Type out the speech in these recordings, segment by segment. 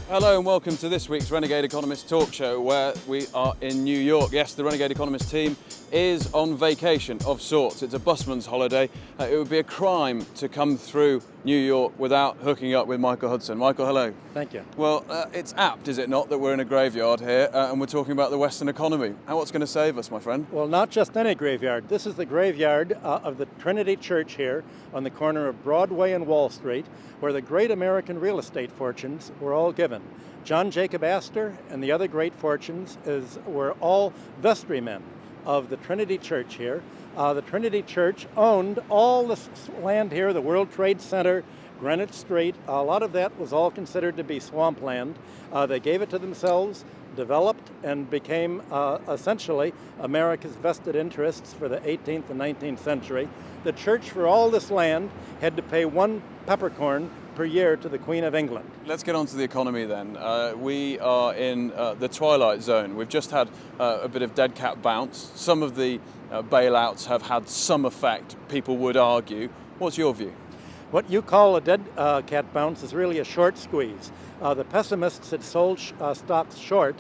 Hello and welcome to this week's Renegade Economist talk show, where we are in New York. Yes, the Renegade Economist team is on vacation of sorts. It's a busman's holiday. It would be a crime to come through New York without hooking up with Michael Hudson. Michael, hello. Thank you. Well, it's apt, is it not, that we're in a graveyard here and we're talking about the Western economy. What's going to save us, my friend? Well, not just any graveyard. This is the graveyard of the Trinity Church here on the corner of Broadway and Wall Street, where the great American real estate fortunes were all given. John Jacob Astor and the other great fortunes were all vestrymen of the Trinity Church here. The Trinity Church owned all this land here, the World Trade Center, Greenwich Street. A lot of that was all considered to be swampland. They gave it to themselves, developed, and became essentially America's vested interests for the 18th and 19th century. The church for all this land had to pay one peppercorn per year to the Queen of England. Let's get on to the economy then. We are in the twilight zone. We've just had a bit of dead cat bounce. Some of the bailouts have had some effect, people would argue. What's your view? What you call a dead cat bounce is really a short squeeze. The pessimists had sold stocks short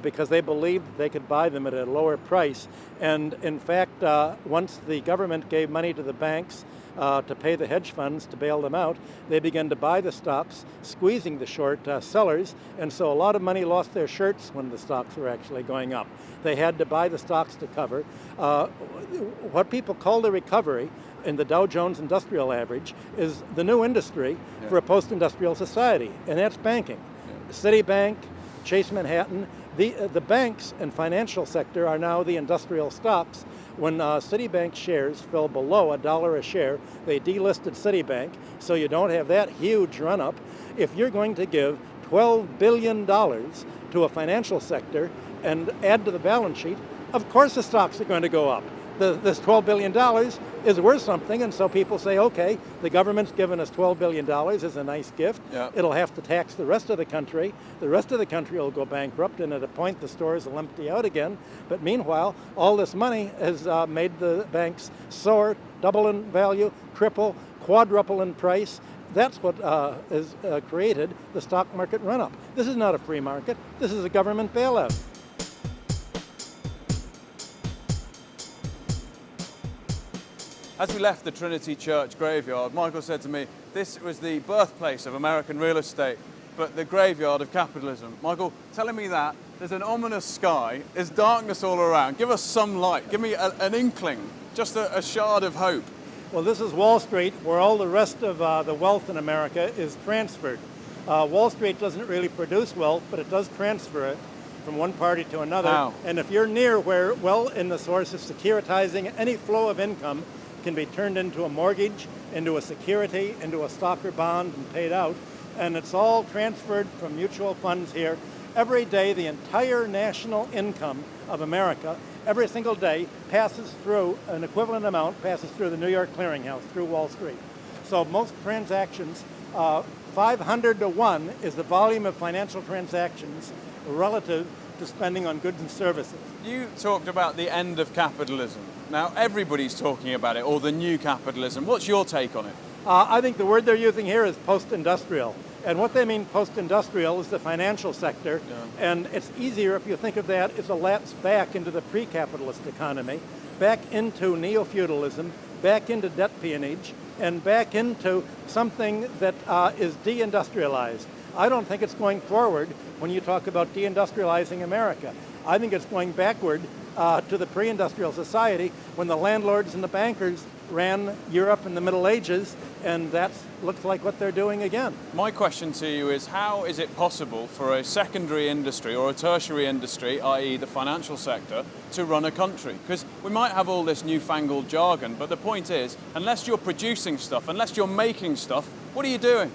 because they believed they could buy them at a lower price. And in fact, once the government gave money to the banks to pay the hedge funds to bail them out, they began to buy the stocks, squeezing the short sellers. And so a lot of money lost their shirts when the stocks were actually going up. They had to buy the stocks to cover. What people call the recovery in the Dow Jones Industrial Average is the new industry for a post-industrial society, and that's banking. Citibank, Chase Manhattan, the banks and financial sector are now the industrial stocks. When Citibank shares fell below $1 a share, they delisted Citibank, so you don't have that huge run-up. If you're going to give $12 billion to a financial sector and add to the balance sheet, of course the stocks are going to go up. This $12 billion is worth something, and so people say, okay, the government's given us $12 billion as a nice gift. Yeah. It'll have to tax the rest of the country. The rest of the country will go bankrupt, and at a point the stores will empty out again. But meanwhile, all this money has made the banks soar, double in value, triple, quadruple in price. That's what has created the stock market run-up. This is not a free market. This is a government bailout. As we left the Trinity Church graveyard, Michael said to me, this was the birthplace of American real estate, but the graveyard of capitalism. Michael, telling me that, there's an ominous sky, there's darkness all around. Give us some light, give me an inkling, just a shard of hope. Well, this is Wall Street, where all the rest of the wealth in America is transferred. Wall Street doesn't really produce wealth, but it does transfer it from one party to another. Wow. And if you're near where, well, in the source of securitizing, any flow of income can be turned into a mortgage, into a security, into a stock or bond and paid out. And it's all transferred from mutual funds here. Every day, the entire national income of America, every single day, passes through, an equivalent amount passes through the New York Clearinghouse, through Wall Street. So most transactions, 500 to 1 is the volume of financial transactions relative to spending on goods and services. You talked about the end of capitalism. Now, everybody's talking about it, or the new capitalism. What's your take on it? I think the word they're using here is post-industrial. And what they mean post-industrial is the financial sector. Yeah. And it's easier if you think of that as a lapse back into the pre-capitalist economy, back into neo-feudalism, back into debt peonage, and back into something that is deindustrialized. I don't think it's going forward when you talk about deindustrializing America. I think it's going backward to the pre-industrial society when the landlords and the bankers ran Europe in the Middle Ages, and that looks like what they're doing again. My question to you is, how is it possible for a secondary industry or a tertiary industry, i.e. the financial sector, to run a country? Because we might have all this newfangled jargon, but the point is, unless you're producing stuff, unless you're making stuff, what are you doing?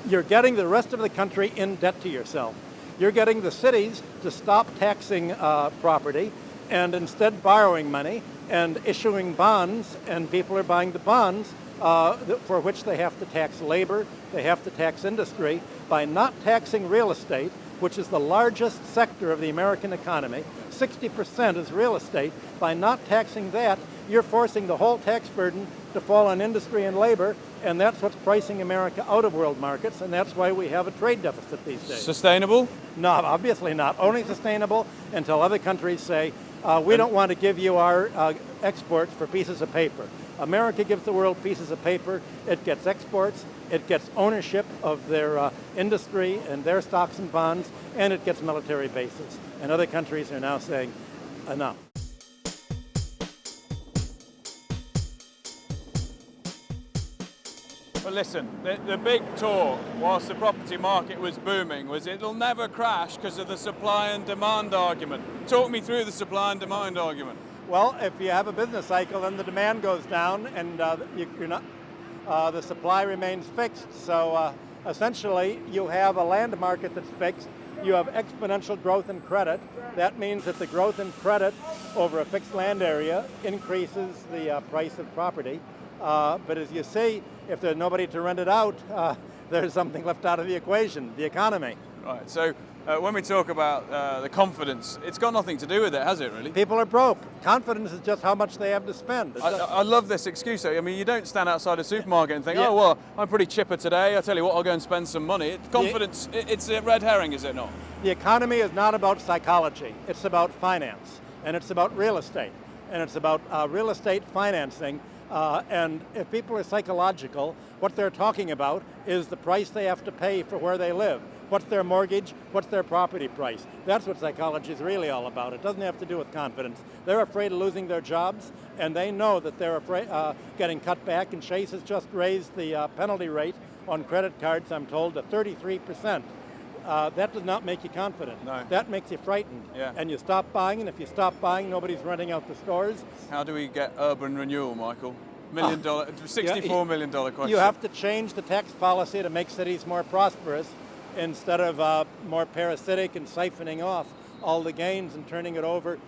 You're getting the rest of the country in debt to yourself. You're getting the cities to stop taxing property and instead borrowing money and issuing bonds, and people are buying the bonds for which they have to tax labor, they have to tax industry. By not taxing real estate, which is the largest sector of the American economy, 60% is real estate, by not taxing that, you're forcing the whole tax burden to fall on industry and labor, and that's what's pricing America out of world markets, and that's why we have a trade deficit these days. Sustainable? No, obviously not. Only sustainable until other countries say, we don't want to give you our exports for pieces of paper. America gives the world pieces of paper. It gets exports, it gets ownership of their industry and their stocks and bonds, and it gets military bases. And other countries are now saying, enough. Well, listen, the big talk whilst the property market was booming was it'll never crash because of the supply and demand argument. Talk me through the supply and demand argument. Well, if you have a business cycle, then the demand goes down and the supply remains fixed. So essentially, you have a land market that's fixed. You have exponential growth in credit. That means that the growth in credit over a fixed land area increases the price of property. But as you see, if there's nobody to rent it out, there's something left out of the equation, the economy. Right, so when we talk about the confidence, it's got nothing to do with it, has it really? People are broke. Confidence is just how much they have to spend. I love this excuse. I mean, you don't stand outside a supermarket and think, oh, well, I'm pretty chipper today. I tell you what, I'll go and spend some money. Confidence, it's a red herring, is it not? The economy is not about psychology. It's about finance, and it's about real estate, and it's about real estate financing. And if people are psychological, what they're talking about is the price they have to pay for where they live. What's their mortgage? What's their property price? That's what psychology is really all about. It doesn't have to do with confidence. They're afraid of losing their jobs, and they know that they're afraid getting cut back. And Chase has just raised the penalty rate on credit cards, I'm told, to 33%. That does not make you confident. No. That makes you frightened. Yeah. And you stop buying, and if you stop buying, nobody's renting out the stores. How do we get urban renewal, Michael? $64 million question. You have to change the tax policy to make cities more prosperous instead of more parasitic and siphoning off all the gains and turning it over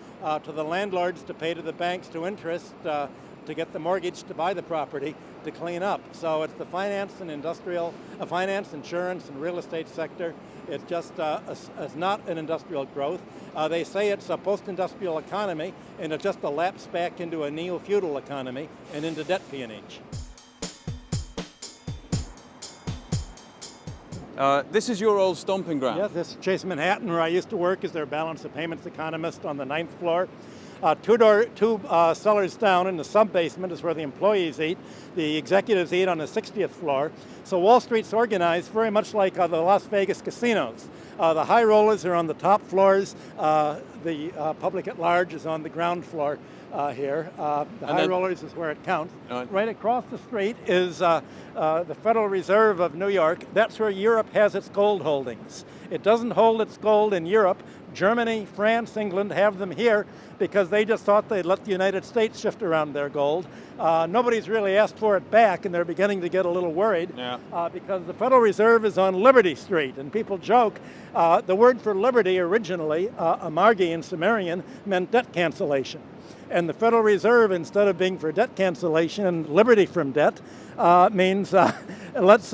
to the landlords to pay to the banks to interest to get the mortgage to buy the property to clean up. So it's the finance and finance, insurance, and real estate sector. It's just it's not an industrial growth. They say it's a post-industrial economy, and it's just a lapse back into a neo-feudal economy and into debt peonage. This is your old stomping ground. Yes, this is Chase Manhattan, where I used to work as their balance of payments economist on the 9th floor. Two cellars down in the sub-basement is where the employees eat. The executives eat on the 60th floor. So Wall Street's organized very much like the Las Vegas casinos. The high rollers are on the top floors. The public at large is on the ground floor here. The high rollers is where it counts. Right across the street is the Federal Reserve of New York. That's where Europe has its gold holdings. It doesn't hold its gold in Europe. Germany, France, England have them here because they just thought they'd let the United States shift around their gold. Nobody's really asked for it back, and they're beginning to get a little worried because the Federal Reserve is on Liberty Street, and people joke. The word for liberty originally, Amargi in Sumerian, meant debt cancellation. And the Federal Reserve, instead of being for debt cancellation and liberty from debt, means let's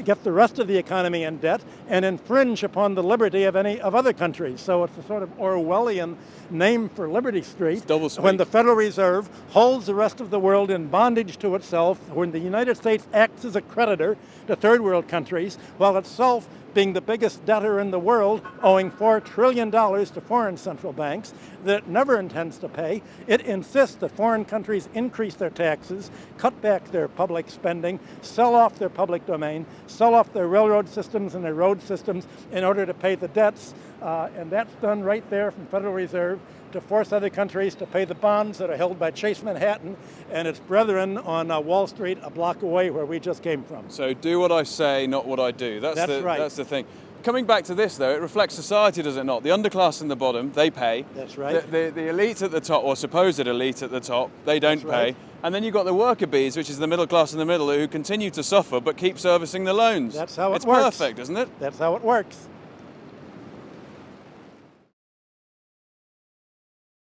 get the rest of the economy in debt and infringe upon the liberty of any of other countries. So it's a sort of Orwellian name for Liberty Street. It's double speak. When the Federal Reserve holds the rest of the world in bondage to itself, when the United States acts as a creditor to third world countries, while itself being the biggest debtor in the world, owing $4 trillion to foreign central banks that it never intends to pay. It insists that foreign countries increase their taxes, cut back their public spending, sell off their public domain, sell off their railroad systems and their road systems in order to pay the debts. And that's done right there from Federal Reserve to force other countries to pay the bonds that are held by Chase Manhattan and its brethren on Wall Street a block away where we just came from. So do what I say, not what I do. That's right. That's the thing. Coming back to this, though, it reflects society, does it not? The underclass in the bottom, they pay. That's right. The elite at the top, or supposed elite at the top, they don't pay. Right. And then you've got the worker bees, which is the middle class in the middle, who continue to suffer but keep servicing the loans. That's how it works. works. It's perfect, isn't it? That's how it works.